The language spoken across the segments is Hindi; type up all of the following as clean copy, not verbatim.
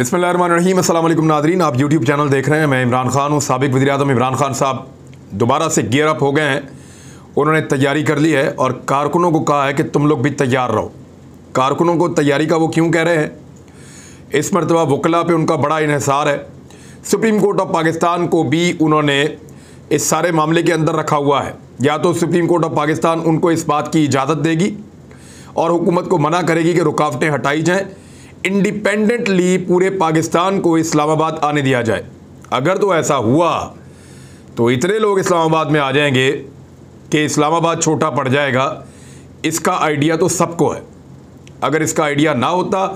बिस्मिल्लाहिर्रहमानिर्रहीम। अस्सलाम वालेकुम नादरीन, आप यूट्यूब चैनल देख रहे हैं। मैं इमरान खान हूँ। साबिक वज़ीर-ए-आज़म इमरान खान साहब दोबारा से गियर अप हो गए हैं। उन्होंने तैयारी कर ली है और कारकुनों को कहा है कि तुम लोग भी तैयार रहो। कारकुनों को तैयारी का वो क्यों कह रहे हैं? इस मरतबा वकला पे उनका बड़ा इन्हिसार है। सुप्रीम कोर्ट ऑफ पाकिस्तान को भी उन्होंने इस सारे मामले के अंदर रखा हुआ है। या तो सुप्रीम कोर्ट ऑफ पाकिस्तान उनको इस बात की इजाज़त देगी और हुकूमत को मना करेगी कि रुकावटें हटाई जाएँ, इंडिपेंडेंटली पूरे पाकिस्तान को इस्लामाबाद आने दिया जाए। अगर तो ऐसा हुआ तो इतने लोग इस्लामाबाद में आ जाएंगे कि इस्लामाबाद छोटा पड़ जाएगा। इसका आइडिया तो सबको है। अगर इसका आइडिया ना होता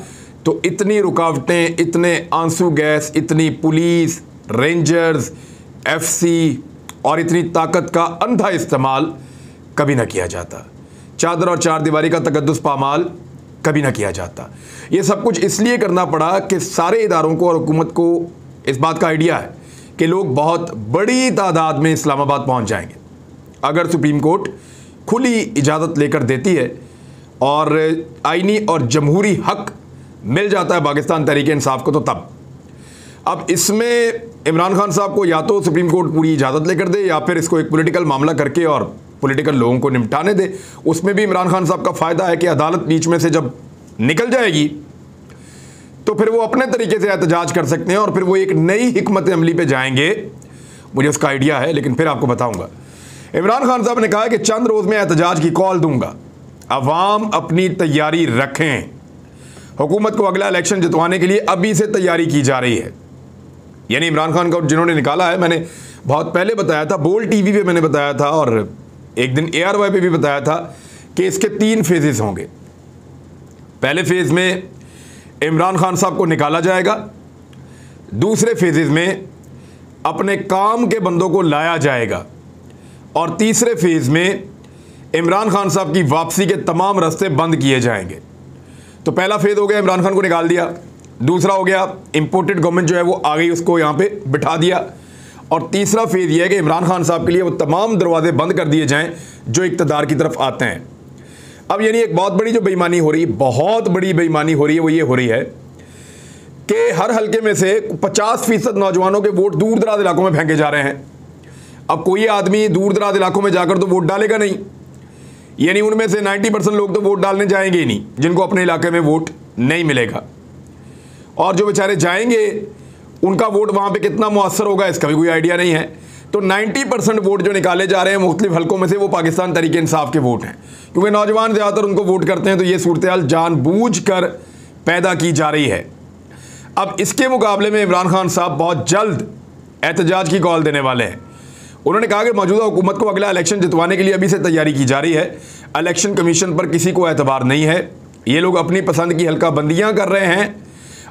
तो इतनी रुकावटें, इतने आंसू गैस, इतनी पुलिस, रेंजर्स, एफसी और इतनी ताकत का अंधा इस्तेमाल कभी ना किया जाता। चादर और चार दीवारी का तकद्दुस पामाल कभी ना किया जाता। ये सब कुछ इसलिए करना पड़ा कि सारे इदारों को और हुकूमत को इस बात का आइडिया है कि लोग बहुत बड़ी तादाद में इस्लामाबाद पहुंच जाएंगे। अगर सुप्रीम कोर्ट खुली इजाज़त लेकर देती है और आईनी और जमहूरी हक मिल जाता है पाकिस्तान तहरीक इंसाफ को, तो तब अब इसमें इमरान खान साहब को या तो सुप्रीम कोर्ट पूरी इजाज़त लेकर दे या फिर इसको एक पॉलिटिकल मामला करके और पॉलिटिकल लोगों को निपटाने दे। उसमें भी इमरान खान साहब का फ़ायदा है कि अदालत बीच में से जब निकल जाएगी तो फिर वो अपने तरीके से एहतजाज कर सकते हैं और फिर वो एक नई हिकमत अमली पे जाएंगे। मुझे उसका आइडिया है, लेकिन फिर आपको बताऊंगा। इमरान खान साहब ने कहा कि चंद रोज़ में एहतजाज की कॉल दूंगा, अवाम अपनी तैयारी रखें। हुकूमत को अगला इलेक्शन जितवाने के लिए अभी से तैयारी की जा रही है। यानी इमरान खान को जिन्होंने निकाला है, मैंने बहुत पहले बताया था, बोल टीवी पे मैंने बताया था और एक दिन ARY पे भी बताया था कि इसके 3 फेजेस होंगे। पहले फेज़ में इमरान खान साहब को निकाला जाएगा, दूसरे फेजेस में अपने काम के बंदों को लाया जाएगा और तीसरे फेज़ में इमरान खान साहब की वापसी के तमाम रास्ते बंद किए जाएंगे। तो पहला फेज़ हो गया, इमरान खान को निकाल दिया। दूसरा हो गया, इंपोर्टेड गवर्नमेंट जो है वो आ गई, उसको यहाँ पे बिठा दिया। और तीसरा फेज़ ये है कि इमरान खान साहब के लिए वो तमाम दरवाजे बंद कर दिए जाएं जो इक़्तिदार की तरफ आते हैं। अब यानी एक बहुत बड़ी जो बेईमानी हो रही है, बहुत बड़ी बेईमानी हो रही है, वो ये हो रही है कि हर हलके में से 50% नौजवानों के वोट दूर दराज इलाकों में फेंके जा रहे हैं। अब कोई आदमी दूर दराज इलाकों में जाकर तो वोट डालेगा नहीं, यानी उनमें से 90% लोग तो वोट डालने जाएंगे ही नहीं, जिनको अपने इलाके में वोट नहीं मिलेगा। और जो बेचारे जाएंगे उनका वोट वहाँ पे कितना मुअस्सर होगा इसका भी कोई आइडिया नहीं है। तो 90% वोट जो निकाले जा रहे हैं मुख्तलिफ हलकों में से, वो पाकिस्तान तहरीक इंसाफ के वोट हैं, क्योंकि नौजवान ज़्यादातर उनको वोट करते हैं। तो ये सूरत हाल जानबूझकर पैदा की जा रही है। अब इसके मुकाबले में इमरान खान साहब बहुत जल्द एहतजाज की कॉल देने वाले हैं। उन्होंने कहा कि मौजूदा हुकूमत को अगला इलेक्शन जितवाने के लिए अभी से तैयारी की जा रही है। इलेक्शन कमीशन पर किसी को एतबार नहीं है। ये लोग अपनी पसंद की हल्का बंदियाँ कर रहे हैं।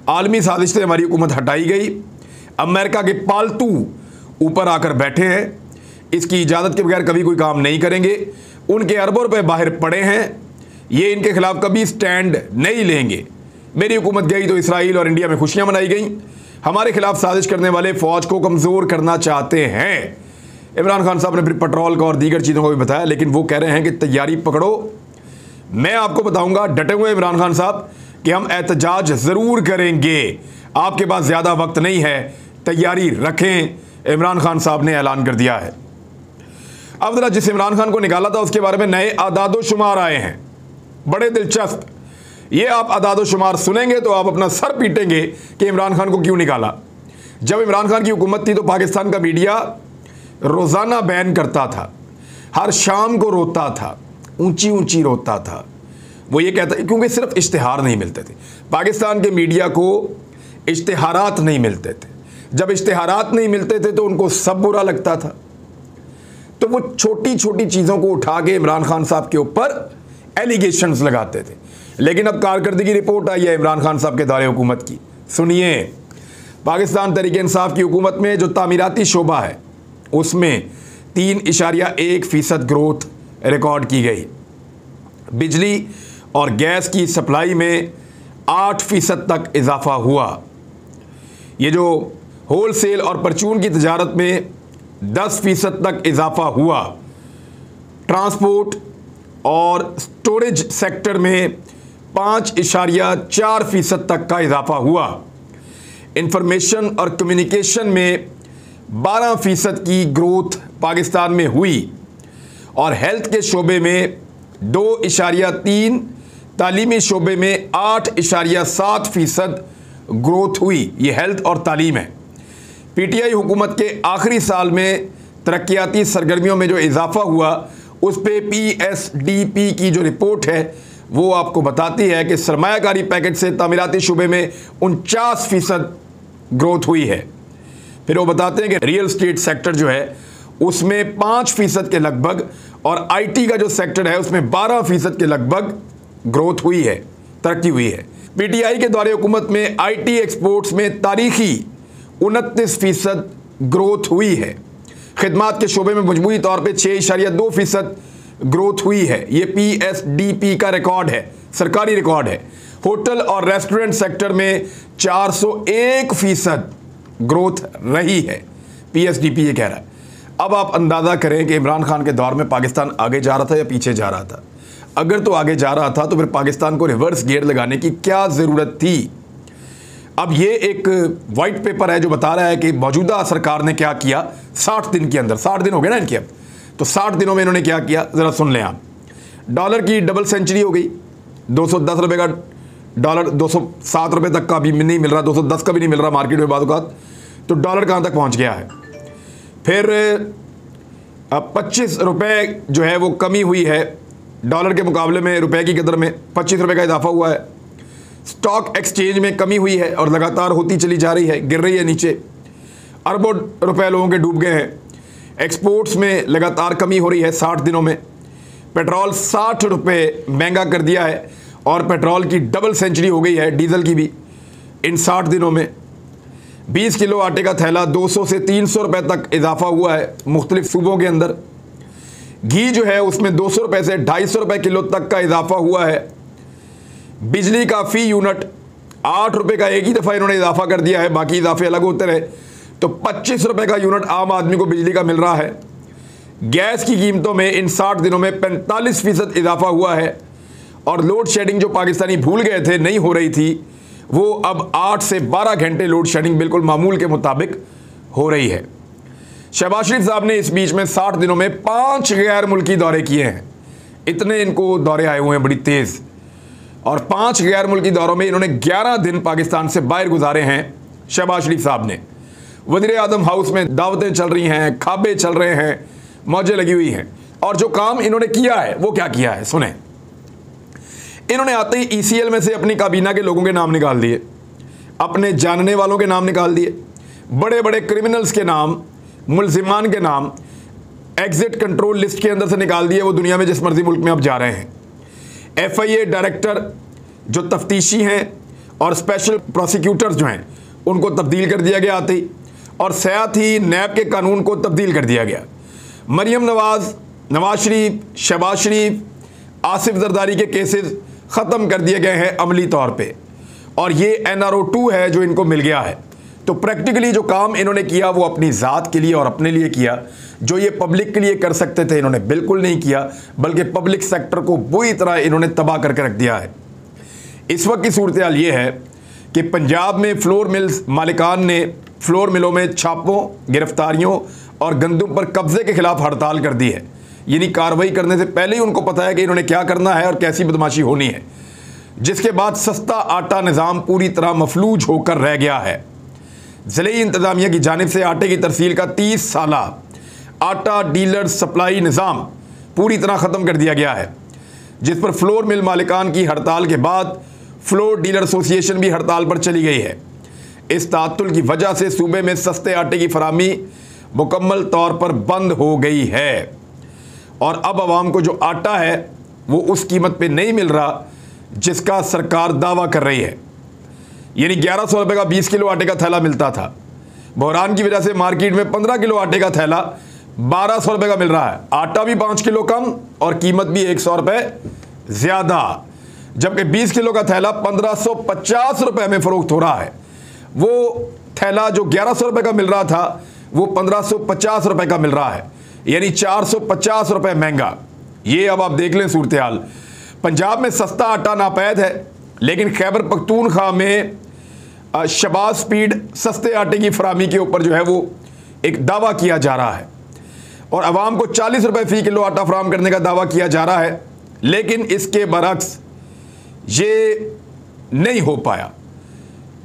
आलमी साजिश से हमारी हुकूमत हटाई गई, अमेरिका के पालतू ऊपर आकर बैठे हैं, इसकी इजाज़त के बगैर कभी कोई काम नहीं करेंगे। उनके अरबों रुपए बाहर पड़े हैं, ये इनके खिलाफ कभी स्टैंड नहीं लेंगे। मेरी हुकूमत गई तो इसराइल और इंडिया में खुशियां मनाई गई। हमारे खिलाफ साजिश करने वाले फ़ौज को कमज़ोर करना चाहते हैं। इमरान खान साहब ने फिर पेट्रोल का और दीगर चीज़ों को भी बताया, लेकिन वो कह रहे हैं कि तैयारी पकड़ो। मैं आपको बताऊँगा, डटे हुए इमरान खान साहब, कि हम एहतजाज ज़रूर करेंगे। आपके पास ज़्यादा वक्त नहीं है, तैयारी रखें। इमरान खान साहब ने ऐलान कर दिया है। अब जरा जिस इमरान खान को निकाला था उसके बारे में नए आदादो शुमार आए हैं, बड़े दिलचस्प। ये आप आदादो शुमार सुनेंगे तो आप अपना सर पीटेंगे कि इमरान खान को क्यों निकाला। जब इमरान खान की हुकूमत थी तो पाकिस्तान का मीडिया रोज़ाना बैन करता था, हर शाम को रोता था, ऊंची ऊंची रोता था। वो ये कहता, क्योंकि सिर्फ इश्तिहार नहीं मिलते थे पाकिस्तान के मीडिया को, इश्तिहारात नहीं मिलते थे। जब इश्तिहारात नहीं मिलते थे तो उनको सब बुरा लगता था। तो वो छोटी छोटी चीज़ों को उठा के इमरान खान साहब के ऊपर एलिगेशंस लगाते थे। लेकिन अब कारकर्दगी रिपोर्ट आई है इमरान खान साहब के दौरे हुकूमत की। सुनिए, पाकिस्तान तहरीक इंसाफ की हुकूमत में जो तामीराती शोबा है उसमें 3.1% ग्रोथ रिकॉर्ड की गई। बिजली और गैस की सप्लाई में 8% तक इजाफा हुआ। ये जो होल सेल और परचून की तजारत में 10% तक इजाफा हुआ। ट्रांसपोर्ट और स्टोरेज सेक्टर में 5.4% तक का इजाफा हुआ। इंफॉर्मेशन और कम्युनिकेशन में 12% की ग्रोथ पाकिस्तान में हुई और हेल्थ के शोबे में 2.3, तालीमी शोबे में 8.7% ग्रोथ हुई। ये हेल्थ और तालीम है। पीटीआई हुकूमत के आखिरी साल में तरक्याती सरगर्मियों में जो इजाफा हुआ उस पे पीएसडीपी की जो रिपोर्ट है वो आपको बताती है कि सरमायाकारी पैकेज से तामीराती शुबे में 49% ग्रोथ हुई है। फिर वो बताते हैं कि रियल स्टेट सेक्टर जो है उसमें 5% के लगभग और आईटी का जो सेक्टर है उसमें 12% के लगभग ग्रोथ हुई है, तरक्की हुई है। पीटीआई के दौरे हुकूमत में आईटी एक्सपोर्ट्स में तारीखी 29% ग्रोथ हुई है। खिदमात के शोबे में मजमूई तौर पे 6.2% ग्रोथ हुई है। ये पीएसडीपी का रिकॉर्ड है, सरकारी रिकॉर्ड है। होटल और रेस्टोरेंट सेक्टर में 401% ग्रोथ रही है। पीएसडीपी ये कह रहा है। अब आप अंदाज़ा करें कि इमरान खान के दौर में पाकिस्तान आगे जा रहा था या पीछे जा रहा था। अगर तो आगे जा रहा था तो फिर पाकिस्तान को रिवर्स गियर लगाने की क्या ज़रूरत थी। अब ये एक वाइट पेपर है जो बता रहा है कि मौजूदा सरकार ने क्या किया 60 दिन के अंदर। 60 दिन हो गए ना इनके, अब तो 60 दिनों में इन्होंने क्या किया ज़रा सुन लें आप। डॉलर की डबल सेंचुरी हो गई। 210 रुपये का डॉलर 207 रुपये तक का भी नहीं मिल रहा, 210 का भी नहीं मिल रहा मार्केट में बात। तो डॉलर कहाँ तक पहुँच गया है। फिर अब 25 रुपये जो है वो कमी हुई है डॉलर के मुकाबले में। रुपए की कदर में 25 रुपये का इजाफा हुआ है। स्टॉक एक्सचेंज में कमी हुई है और लगातार होती चली जा रही है, गिर रही है नीचे। अरबों रुपए लोगों के डूब गए हैं। एक्सपोर्ट्स में लगातार कमी हो रही है 60 दिनों में। पेट्रोल 60 रुपये महंगा कर दिया है और पेट्रोल की डबल सेंचुरी हो गई है, डीजल की भी इन 60 दिनों में। 20 किलो आटे का थैला 200 से 300 रुपये तक इजाफा हुआ है मुख्तलिफ सूबों के अंदर। घी जो है उसमें 200 रुपये से 250 रुपये किलो तक का इजाफा हुआ है। बिजली का फी यूनिट 8 रुपये का एक ही दफ़ा इन्होंने इजाफा कर दिया है, बाकी इजाफे अलग होते रहे। तो 25 रुपये का यूनिट आम आदमी को बिजली का मिल रहा है। गैस की कीमतों में इन 60 दिनों में 45% इजाफा हुआ है और लोड शेडिंग जो पाकिस्तानी भूल गए थे नहीं हो रही थी वो अब 8 से 12 घंटे लोड शेडिंग बिल्कुल मामूल के मुताबिक हो रही है। शहबाज शरीफ साहब ने इस बीच में 60 दिनों में 5 गैर मुल्की दौरे किए हैं। इतने इनको दौरे आए हुए हैं बड़ी तेज़। और 5 गैर मुल्की दौरों में इन्होंने 11 दिन पाकिस्तान से बाहर गुजारे हैं शहबाज शरीफ साहब ने। वज़ीर आज़म हाउस में दावतें चल रही हैं, खाबे चल रहे हैं, मौजें लगी हुई हैं। और जो काम इन्होंने किया है वो क्या किया है सुने। इन्होंने आते ही ECL में से अपनी काबीना के लोगों के नाम निकाल दिए, अपने जानने वालों के नाम निकाल दिए, बड़े बड़े क्रिमिनल्स के नाम, मुलजिमान के नाम एग्जिट कंट्रोल लिस्ट के अंदर से निकाल दिए। वो दुनिया में जिस मर्जी मुल्क में अब जा रहे हैं। FIA डायरेक्टर जो तफ्तीशी हैं और स्पेशल प्रोसिक्यूटर्स जो हैं उनको तब्दील कर दिया गया आते ही, और साथ ही नैब के कानून को तब्दील कर दिया गया। मरियम नवाज़, नवाज शरीफ, शहबाज शरीफ, आसिफ जरदारी के केसेस ख़त्म कर दिए गए हैं अमली तौर पे, और ये NRO 2 है जो इनको मिल गया है। तो प्रैक्टिकली जो काम इन्होंने किया वो अपनी ज़ात के लिए और अपने लिए किया। जो ये पब्लिक के लिए कर सकते थे इन्होंने बिल्कुल नहीं किया, बल्कि पब्लिक सेक्टर को बुरी तरह इन्होंने तबाह करके रख दिया है। इस वक्त की सूरत हाल ये है कि पंजाब में फ्लोर मिल्स मालिकान ने फ्लोर मिलों में छापों, गिरफ्तारियों और गंदम पर कब्जे के खिलाफ हड़ताल कर दी है। यानी कार्रवाई करने से पहले ही उनको पता है कि इन्होंने क्या करना है और कैसी बदमाशी होनी है, जिसके बाद सस्ता आटा निज़ाम पूरी तरह मफलूज होकर रह गया है। ज़िले इंतज़ामिया की जानिब से आटे की तरसील का 30 साला आटा डीलर सप्लाई निज़ाम पूरी तरह ख़त्म कर दिया गया है, जिस पर फ्लोर मिल मालिकान की हड़ताल के बाद फ्लोर डीलर एसोसिएशन भी हड़ताल पर चली गई है। इस तातुल की वजह से सूबे में सस्ते आटे की फरामी मुकम्मल तौर पर बंद हो गई है और अब आवाम को जो आटा है वो उस कीमत पे नहीं मिल रहा जिसका सरकार दावा कर रही है। यानी 1100 रुपये का 20 किलो आटे का थैला मिलता था। बहरान की वजह से मार्केट में 15 किलो आटे का थैला 1200 रुपये का मिल रहा है। आटा भी 5 किलो कम और कीमत भी 100 रुपये ज़्यादा, जबकि 20 किलो का थैला 1550 रुपये में फ़रोख्त हो रहा है। वो थैला जो 1100 रुपये का मिल रहा था वो 1550 रुपये का मिल रहा है, यानी 450 रुपये महंगा। ये अब आप देख लें सूरत हाल। पंजाब में सस्ता आटा नापैद है, लेकिन खैबर पख्तूनख्वा में शहबाज स्पीड सस्ते आटे की फरामी के ऊपर जो है वो एक दावा किया जा रहा है और आवाम को 40 रुपये फ़ी किलो आटा फराम करने का दावा किया जा रहा है, लेकिन इसके बरक्स ये नहीं हो पाया।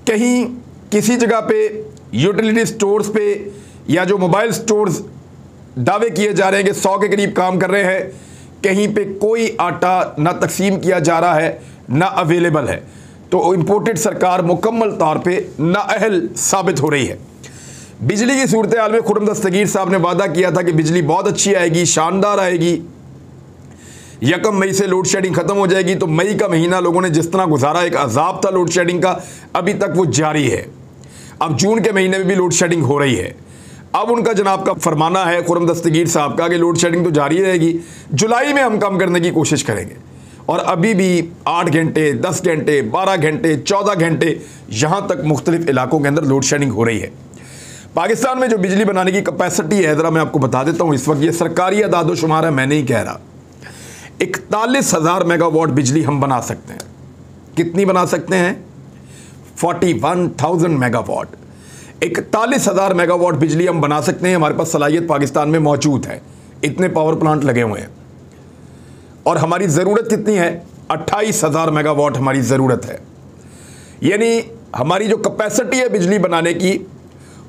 कहीं किसी जगह पे यूटिलिटी स्टोर्स पे या जो मोबाइल स्टोर्स दावे किए जा रहे हैं कि 100 के करीब काम कर रहे हैं, कहीं पे कोई आटा ना तकसीम किया जा रहा है ना अवेलेबल है। तो इंपोर्टेड सरकार मुकम्मल तौर पे नाअहल साबित हो रही है। बिजली की सूरत हाल में खुर्रम दस्तगीर साहब ने वादा किया था कि बिजली बहुत अच्छी आएगी, शानदार आएगी, 1 मई से लोड शेडिंग ख़त्म हो जाएगी। तो मई का महीना लोगों ने जिस तरह गुजारा, एक अजाब था लोड शेडिंग का, अभी तक वो जारी है। अब जून के महीने में भी लोड शेडिंग हो रही है। अब उनका जनाब का फरमाना है खुर्रम दस्तगीर साहब का कि लोड शेडिंग तो जारी रहेगी, जुलाई में हम कम करने की कोशिश करेंगे। और अभी भी 8 घंटे, 10 घंटे, 12 घंटे, 14 घंटे यहाँ तक मुख्तलिफ इलाकों के अंदर लोड शेडिंग हो रही है। पाकिस्तान में जो बिजली बनाने की कैपेसिटी है, ज़रा मैं आपको बता देता हूँ। इस वक्त ये सरकारी अदाद-ओ-शुमार है, मैं नहीं कह रहा। 41,000 मेगावाट बिजली हम बना सकते हैं। कितनी बना सकते हैं? 41,000 मेगावाट। 41,000 मेगावाट बिजली हम बना सकते हैं। हमारे पास सलाहियत पाकिस्तान में मौजूद है, इतने पावर प्लांट लगे हुए हैं। और हमारी ज़रूरत कितनी है? 28,000 मेगावाट हमारी ज़रूरत है। यानी हमारी जो कैपेसिटी है बिजली बनाने की,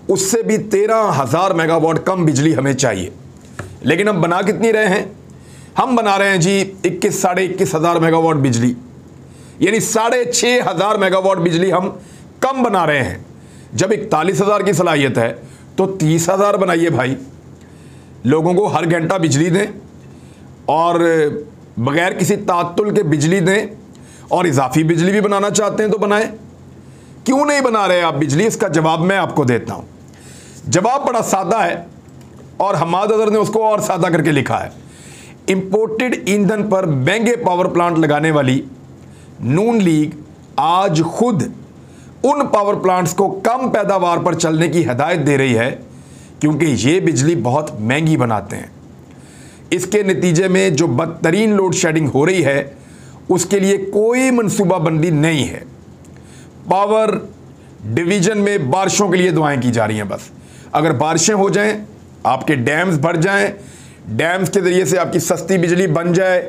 उससे भी 13,000 मेगावाट कम बिजली हमें चाहिए। लेकिन हम बना कितनी रहे हैं? हम बना रहे हैं जी 21 साढ़े 21,000 मेगावाट बिजली, यानी 6,500 मेगावाट बिजली हम कम बना रहे हैं। जब 41,000 की सलाहियत है तो 30,000 बनाइए भाई। लोगों को हर घंटा बिजली दें और बग़ैर किसी तात्तुल के बिजली दें, और इजाफी बिजली भी बनाना चाहते हैं तो बनाएं। क्यों नहीं बना रहे आप बिजली? इसका जवाब मैं आपको देता हूं। जवाब बड़ा सादा है और हमाद अज़हर ने उसको और सादा करके लिखा है। इंपोर्टेड ईंधन पर महंगे पावर प्लांट लगाने वाली नून लीग आज खुद उन पावर प्लांट्स को कम पैदावार पर चलने की हिदायत दे रही है, क्योंकि ये बिजली बहुत महंगी बनाते हैं। इसके नतीजे में जो बदतरीन लोड शेडिंग हो रही है, उसके लिए कोई मनसूबाबंदी नहीं है। पावर डिवीज़न में बारिशों के लिए दुआएं की जा रही हैं। बस अगर बारिशें हो जाएं, आपके डैम्स भर जाएं, डैम्स के ज़रिए से आपकी सस्ती बिजली बन जाए,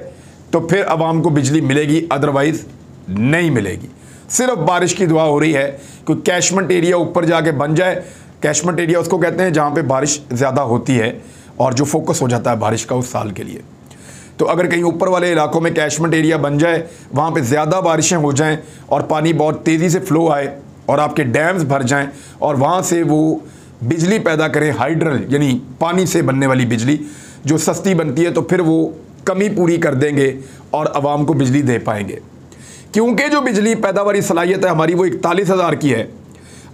तो फिर आवाम को बिजली मिलेगी, अदरवाइज़ नहीं मिलेगी। सिर्फ बारिश की दुआ हो रही है कि कैशमेंट एरिया ऊपर जाके बन जाए। कैशमेंट एरिया उसको कहते हैं जहाँ पे बारिश ज़्यादा होती है और जो फोकस हो जाता है बारिश का उस साल के लिए। तो अगर कहीं ऊपर वाले इलाकों में कैशमेंट एरिया बन जाए, वहाँ पे ज़्यादा बारिशें हो जाएं और पानी बहुत तेज़ी से फ़्लो आए और आपके डैम्स भर जाएं और वहाँ से वो बिजली पैदा करें, हाइड्रल यानी पानी से बनने वाली बिजली जो सस्ती बनती है, तो फिर वो कमी पूरी कर देंगे और आवाम को बिजली दे पाएंगे। क्योंकि जो बिजली पैदावारी सलाहियत है हमारी वो 41,000 की है।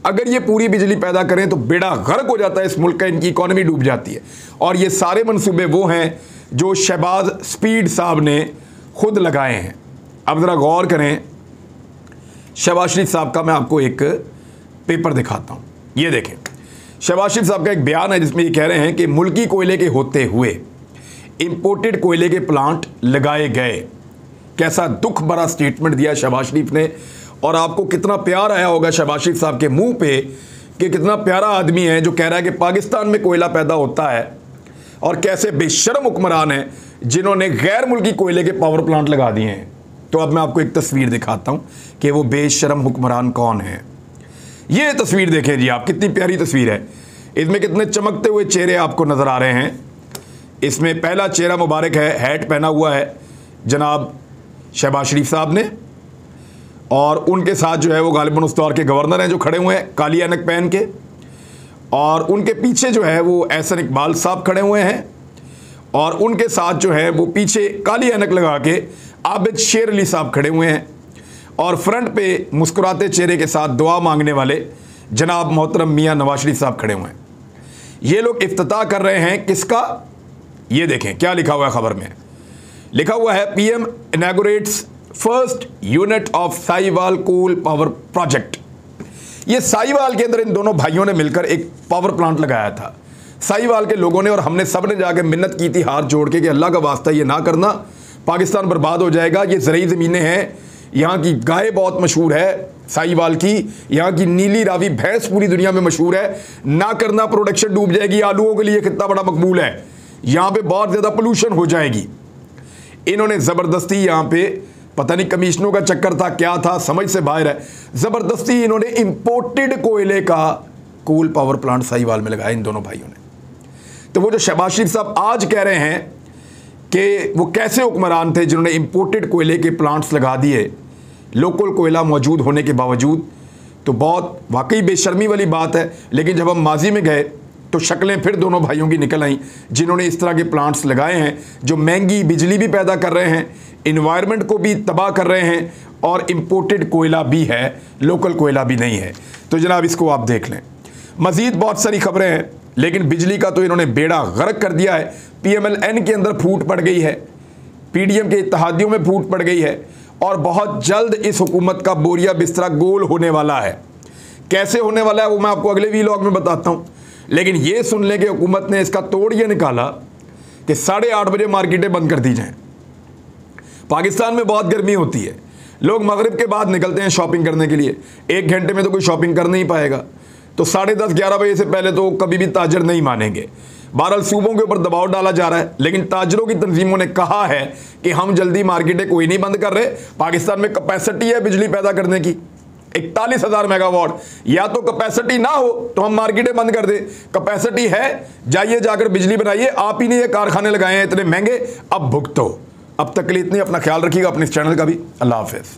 अगर ये पूरी बिजली पैदा करें तो बेड़ा गर्क हो जाता है इस मुल्क का, इनकी इकॉनमी डूब जाती है। और ये सारे मंसूबे वो हैं जो शहबाज स्पीड साहब ने खुद लगाए हैं। अब ज़रा गौर करें, शहबाज शरीफ साहब का मैं आपको एक पेपर दिखाता हूँ। ये देखें, शहबाज शरीफ साहब का एक बयान है जिसमें ये कह रहे हैं कि मुल्की कोयले के होते हुए इंपोर्टेड कोयले के प्लांट लगाए गए। कैसा दुख भरा स्टेटमेंट दिया शहबाज शरीफ ने, और आपको कितना प्यार आया होगा शहबाज शरीफ साहब के मुंह पे कि कितना प्यारा आदमी है जो कह रहा है कि पाकिस्तान में कोयला पैदा होता है, और कैसे बेशर्म हुक्मरान हैं जिन्होंने गैर मुल्की कोयले के पावर प्लांट लगा दिए हैं। तो अब मैं आपको एक तस्वीर दिखाता हूँ कि वो बेशर्म हुक्मरान कौन है। ये तस्वीर देखें जी आप, कितनी प्यारी तस्वीर है। इसमें कितने चमकते हुए चेहरे आपको नज़र आ रहे हैं। इसमें पहला चेहरा मुबारक है, हैट पहना हुआ है जनाब शहबाज शरीफ साहब ने, और उनके साथ जो है वो गालिबन उस दौर के गवर्नर हैं जो खड़े हुए हैं काली ऐनक पहन के, और उनके पीछे जो है वो एहसन इकबाल साहब खड़े हुए हैं, और उनके साथ जो है वो पीछे काली ऐनक लगा के आबिद शेर अली साहब खड़े हुए हैं, और फ्रंट पे मुस्कुराते चेहरे के साथ दुआ मांगने वाले जनाब मोहतरम मियाँ नवाज शरीफ साहब खड़े हुए हैं। ये लोग इफ्तिताह कर रहे हैं किसका? ये देखें क्या लिखा हुआ है खबर में। लिखा हुआ है PM inaugurates first unit of Sahiwal coal power project. ये साहिवाल के अंदर इन दोनों भाइयों ने मिलकर एक पावर प्लांट लगाया था, साहिवाल के लोगों ने, और हमने सब ने जाके मिन्नत की थी हाथ जोड़ के कि अल्लाह का वास्ता ये ना करना, पाकिस्तान बर्बाद हो जाएगा। ये ज़रई ज़मीनें हैं, यहाँ की गाय बहुत मशहूर है साहिवाल की, यहाँ की नीली रावी भैंस पूरी दुनिया में मशहूर है। ना करना प्रोडक्शन डूब जाएगी। आलूओं के लिए कितना बड़ा मकबूल है, यहाँ पे बहुत ज़्यादा पोल्यूशन हो जाएगी। इन्होंने ज़बरदस्ती यहाँ पे पता नहीं कमीशनों का चक्कर था क्या था, समझ से बाहर है, ज़बरदस्ती इन्होंने इंपोर्टेड कोयले का कोल पावर प्लांट साहिवाल में लगाया इन दोनों भाइयों ने। तो वो जो शहबाज शरीफ साहब आज कह रहे हैं कि वो कैसे हुक्मरान थे जिन्होंने इंपोर्टेड कोयले के प्लांट्स लगा दिए लोकल कोयला मौजूद होने के बावजूद, तो बहुत वाकई बेशर्मी वाली बात है। लेकिन जब हम माजी में गए तो शक्लें फिर दोनों भाइयों की निकल आईं जिन्होंने इस तरह के प्लांट्स लगाए हैं जो महंगी बिजली भी पैदा कर रहे हैं, इन्वायरमेंट को भी तबाह कर रहे हैं, और इंपोर्टेड कोयला भी है, लोकल कोयला भी नहीं है। तो जनाब इसको आप देख लें। मज़ीद बहुत सारी खबरें हैं, लेकिन बिजली का तो इन्होंने बेड़ा गर्क कर दिया है। PMLN के अंदर फूट पड़ गई है, PDM के इत्तेहादियों में फूट पड़ गई है, और बहुत जल्द इस हुकूमत का बोरिया बिस्तरा गोल होने वाला है। कैसे होने वाला है वो मैं आपको अगले व्लॉग में बताता हूँ। लेकिन ये सुन लें कि हुकूमत ने इसका तोड़ ये निकाला कि 8:30 बजे मार्केटें बंद कर दी जाएं। पाकिस्तान में बहुत गर्मी होती है, लोग मगरिब के बाद निकलते हैं शॉपिंग करने के लिए, 1 घंटे में तो कोई शॉपिंग कर नहीं पाएगा, तो 10:30-11 बजे से पहले तो कभी भी ताजर नहीं मानेंगे। बहरहाल सूबों के ऊपर दबाव डाला जा रहा है, लेकिन ताजरों की तंजीमों ने कहा है कि हम जल्दी मार्केटें कोई नहीं बंद कर रहे। पाकिस्तान में कैपेसिटी है बिजली पैदा करने की 41,000 मेगावाट, या तो कैपेसिटी ना हो तो हम मार्केटें बंद कर दें, कैपेसिटी है जाइए जाकर बिजली बनाइए। आप ही ने ये कारखाने लगाए हैं इतने महंगे, अब भुगतो। अब तक के लिए इतनी, अपना ख्याल रखिएगा, अपने इस चैनल का भी। अल्लाह हाफिज़।